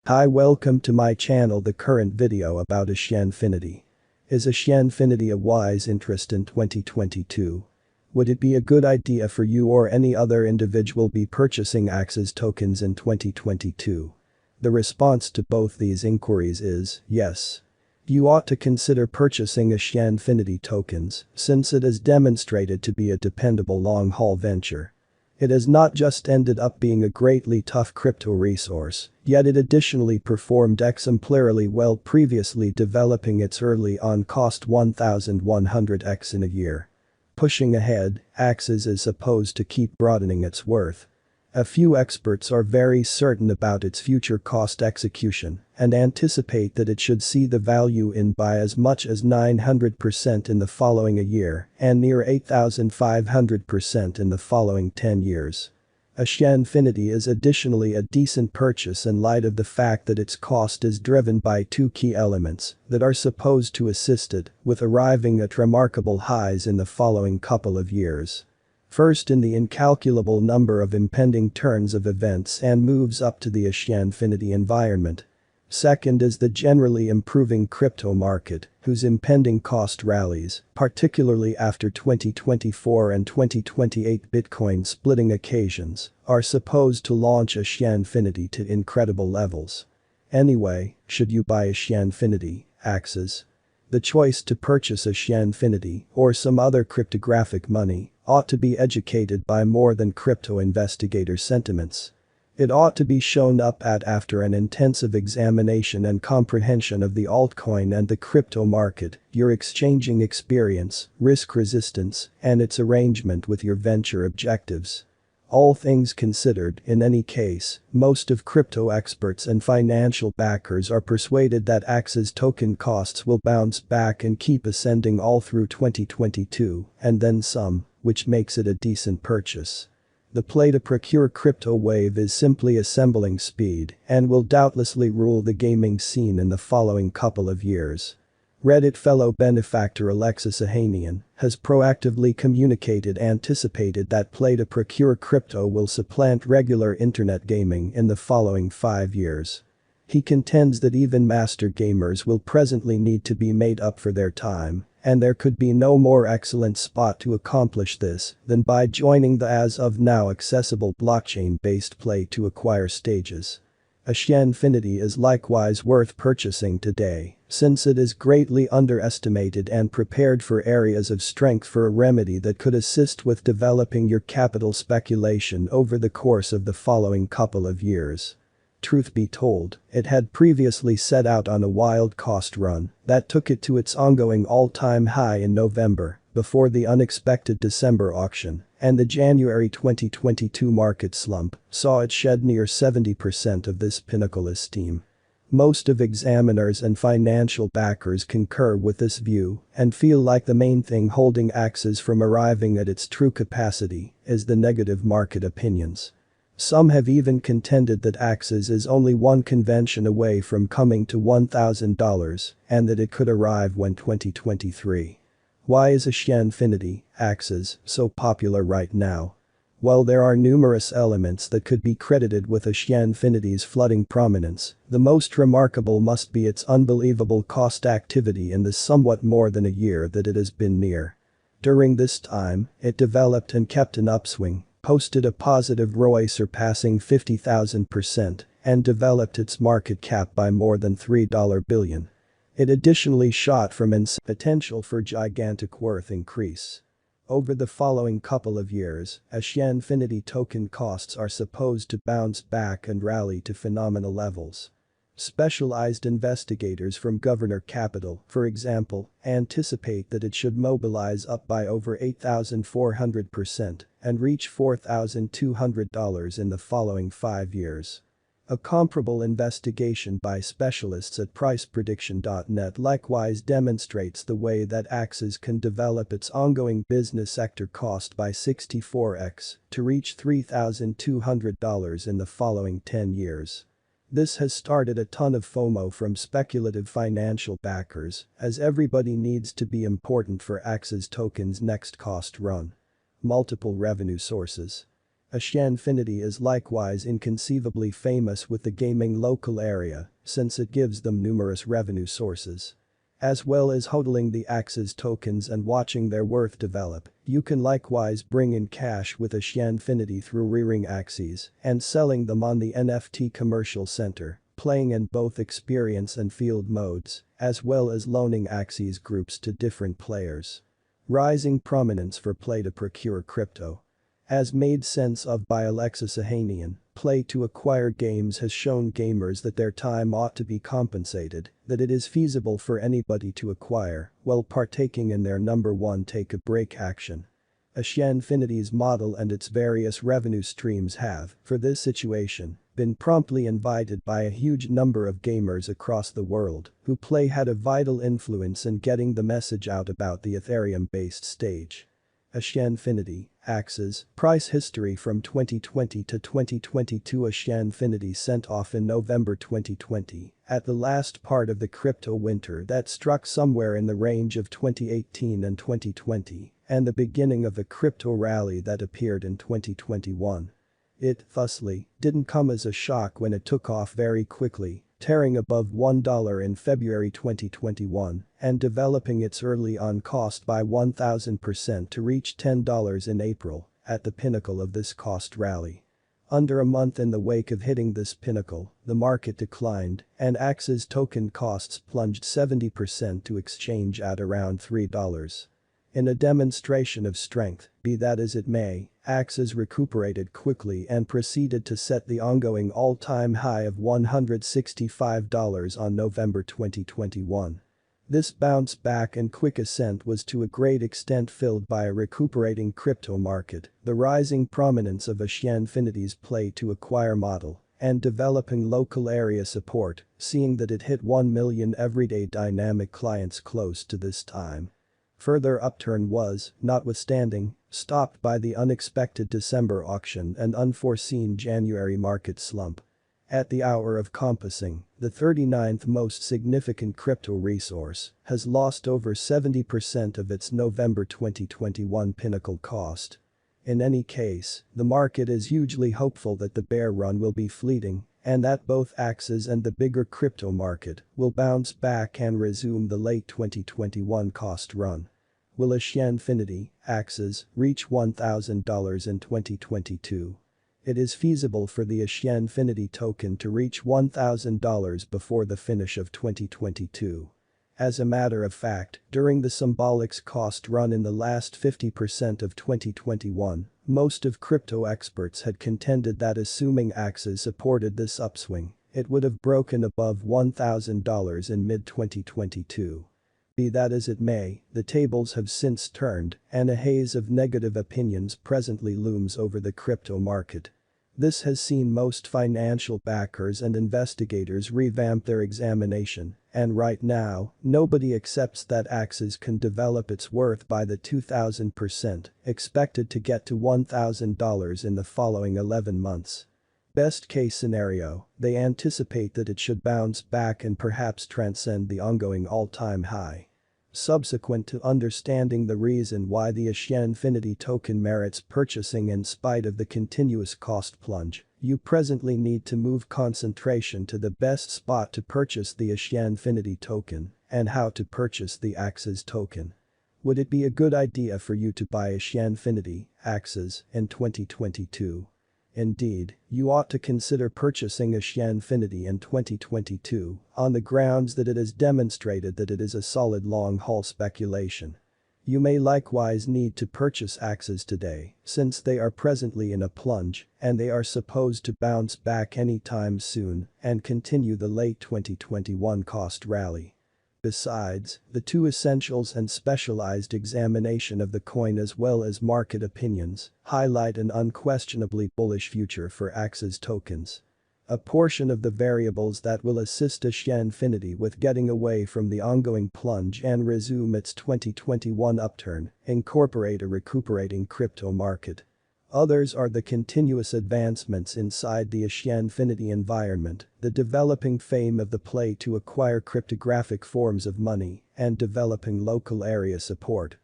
Hi, welcome to my channel. The current video about AXIE Infinity. Is AXIE Infinity a wise interest in 2022? Would it be a good idea for you or any other individual be purchasing AXS tokens in 2022? The response to both these inquiries is yes. You ought to consider purchasing AXIE Infinity tokens since it has demonstrated to be a dependable long-haul venture. It has not just ended up being a greatly tough crypto resource, yet it additionally performed exemplarily well, previously developing its early on cost 1100x in a year. Pushing ahead, AXS is supposed to keep broadening its worth. A few experts are very certain about its future cost execution and anticipate that it should see the value in by as much as 900% in the following a year and near 8,500% in the following 10 years. AXIE Infinity is additionally a decent purchase in light of the fact that its cost is driven by two key elements that are supposed to assist it with arriving at remarkable highs in the following couple of years. First, in the incalculable number of impending turns of events and moves up to the AXIE Infinity environment. Second is the generally improving crypto market, whose impending cost rallies, particularly after 2024 and 2028 Bitcoin splitting occasions, are supposed to launch AXIE Infinity to incredible levels. Anyway, should you buy AXIE Infinity, AXS? The choice to purchase AXIE Infinity or some other cryptographic money ought to be educated by more than crypto investigator sentiments. It ought to be shown up at after an intensive examination and comprehension of the altcoin and the crypto market, your exchanging experience, risk resistance, and its arrangement with your venture objectives. All things considered, in any case, most of crypto experts and financial backers are persuaded that AXS token costs will bounce back and keep ascending all through 2022, and then some, which makes it a decent purchase. The play to procure crypto wave is simply assembling speed and will doubtlessly rule the gaming scene in the following couple of years. Reddit fellow benefactor Alexis Ohanian has proactively anticipated that play to procure crypto will supplant regular internet gaming in the following 5 years. He contends that even master gamers will presently need to be made up for their time, and there could be no more excellent spot to accomplish this than by joining the as of now accessible blockchain-based play to acquire stages. AXIE Infinity is likewise worth purchasing today, since it is greatly underestimated and prepared for areas of strength for a remedy that could assist with developing your capital speculation over the course of the following couple of years. Truth be told, it had previously set out on a wild cost run that took it to its ongoing all-time high in November, before the unexpected December auction, and the January 2022 market slump saw it shed near 70% of this pinnacle esteem. Most of examiners and financial backers concur with this view and feel like the main thing holding AXS from arriving at its true capacity is the negative market opinions. Some have even contended that AXS is only one convention away from coming to $1,000 and that it could arrive when 2023. Why is AXIE Infinity, AXS, so popular right now? While there are numerous elements that could be credited with AXIE Infinity's flooding prominence, the most remarkable must be its unbelievable cost activity in the somewhat more than a year that it has been near. During this time, it developed and kept an upswing, posted a positive ROI surpassing 50,000%, and developed its market cap by more than $3 billion. It additionally shot from its potential for gigantic worth increase. Over the following couple of years, AXIE Infinity token costs are supposed to bounce back and rally to phenomenal levels. Specialized investigators from Governor Capital, for example, anticipate that it should mobilize up by over 8,400% and reach $4,200 in the following 5 years. A comparable investigation by specialists at priceprediction.net likewise demonstrates the way that AXS can develop its ongoing business sector cost by 64x to reach $3,200 in the following 10 years. This has started a ton of FOMO from speculative financial backers, as everybody needs to be important for AXS token's next cost run. Multiple revenue sources. AXIE is likewise inconceivably famous with the gaming local area since it gives them numerous revenue sources. As well as hodling the AXS tokens and watching their worth develop, you can likewise bring in cash with AXIE through rearing AXIEs and selling them on the NFT commercial center, playing in both experience and field modes, as well as loaning AXIEs groups to different players. Rising prominence for play to procure crypto. As made sense of by Alexis Ohanian, play to acquire games has shown gamers that their time ought to be compensated, that it is feasible for anybody to acquire while partaking in their number one take-a-break action. AXIE's model and its various revenue streams have, for this situation, been promptly invited by a huge number of gamers across the world who play had a vital influence in getting the message out about the Ethereum-based stage. AXIE, AXS, price history from 2020 to 2022. AXIE sent off in November 2020, at the last part of the crypto winter that struck somewhere in the range of 2018 and 2020, and the beginning of the crypto rally that appeared in 2021. It, thusly, didn't come as a shock when it took off very quickly, tearing above $1 in February 2021 and developing its early on cost by 1000% to reach $10 in April, at the pinnacle of this cost rally. Under a month in the wake of hitting this pinnacle, the market declined and AXS token costs plunged 70% to exchange at around $3. In a demonstration of strength, be that as it may, AXS recuperated quickly and proceeded to set the ongoing all-time high of $165 on November 2021. This bounce back and quick ascent was to a great extent filled by a recuperating crypto market, the rising prominence of AXIE's play to acquire model, and developing local area support, seeing that it hit 1 million everyday dynamic clients close to this time. Further upturn was, notwithstanding, stopped by the unexpected December auction and unforeseen January market slump. At the hour of compassing, the 39th most significant crypto resource has lost over 70% of its November 2021 pinnacle cost. In any case, the market is hugely hopeful that the bear run will be fleeting and that both AXS and the bigger crypto market will bounce back and resume the late 2021 cost run. Will AXIE, AXS, reach $1,000 in 2022? It is feasible for the AXIE token to reach $1,000 before the finish of 2022. As a matter of fact, during the symbolic cost run in the last 50% of 2021, most of crypto experts had contended that assuming AXS supported this upswing, it would have broken above $1,000 in mid-2022. Be that as it may, the tables have since turned and a haze of negative opinions presently looms over the crypto market. This has seen most financial backers and investigators revamp their examination, and right now, nobody accepts that AXS can develop its worth by the 2000%, expected to get to $1,000 in the following 11 months. Best case scenario, they anticipate that it should bounce back and perhaps transcend the ongoing all-time high. Subsequent to understanding the reason why the AXIE token merits purchasing in spite of the continuous cost plunge, you presently need to move concentration to the best spot to purchase the AXIE token and how to purchase the AXS token. Would it be a good idea for you to buy AXIE, AXS, in 2022? Indeed, you ought to consider purchasing AXIE in 2022 on the grounds that it has demonstrated that it is a solid long-haul speculation. You may likewise need to purchase AXS today since they are presently in a plunge and they are supposed to bounce back anytime soon and continue the late 2021 cost rally. Besides, the two essentials and specialized examination of the coin as well as market opinions highlight an unquestionably bullish future for AXS tokens. A portion of the variables that will assist AXIE with getting away from the ongoing plunge and resume its 2021 upturn incorporate a recuperating crypto market. Others are the continuous advancements inside the AXIE environment, the developing fame of the play to acquire cryptographic forms of money, and developing local area support.